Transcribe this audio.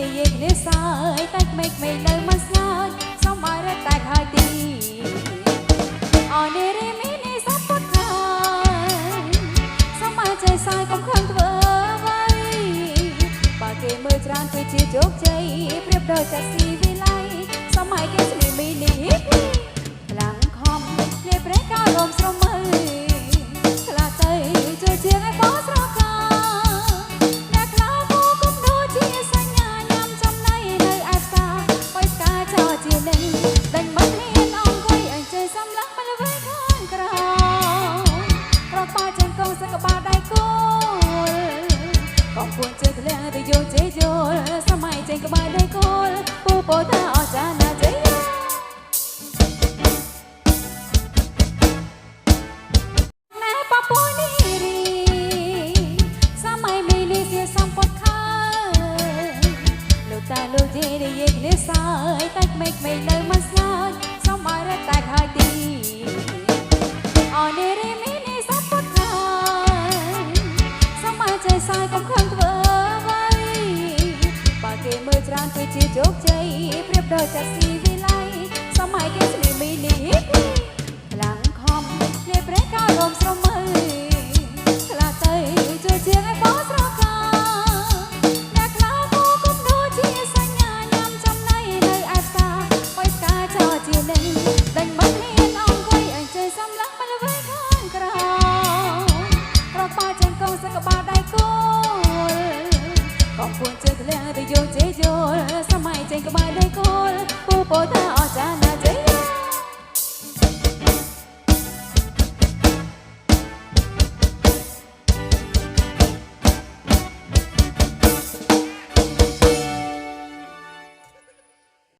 ដែលយើងនេះសើយតែក្មេងៗនៅមិនស្លាញ់សូមឲ្យរត់តែហើយទីអូនរីមីនេះសពតខាសូមឲ្យใจសើយកុំខឹងធ្វើអ្វីបើគេមើលច្រើនគឺជាជោគជ័យប្រៀបដូចតែស៊ីវិល័យសូមឲ្យគេស្នេហ៍មីនេះខ្លាំងខំនេះប្រេះកោរោមស្រមើខ្លាទៅជួយជាងឲ្យបោះស្រកាអ្នកខ្លៅគូគុំដូចជាសញ្ញាញ៉ាំចំណៃនៅឯផ្សារបើស្កាចោជានឹងដេញមកហ៊ានអង្គុយអញ្ជើញសំឡឹងមកល្បីខាងក្រៅរកបាចឹងកងសឹកក្បាលដៃគូលកំពួនជើងធ្លាក់ទៅយកជ័យយល់សម័យចេញក្បាលដៃគូលពូពោថាអចារ្យណាជ័យលោកជាដែលយើងនេះសើយតែក្មេងៗនៅមិនស្លាញ់សូមឲ្យរត់តែហើយទីអូនរីមីនេះសពតខាសូមឲ្យใจសើយកុំខឹងធ្វើអ្វីបើគេមើលច្រើនគឺជាជោគជ័យប្រៀបដូចតែស៊ីវិល័យសូមឲ្យគេស្នេហ៍មីនេះខ្លាំងខំនេះប្រេះកោរោមស្រមើខ្លាទៅជួយជាងឲ្យបោះស្រកាដេញមកហ៊ានអង្គុយអញ្ជើញសំឡឹងមកល្បីខាងក្រៅរកបាចឹងកងសឹកក្បាលដៃគូលកំពួនជើងធ្លាក់ទៅយកជ័យយល់សម័យចេញក្បាលដៃគូលពូពោថា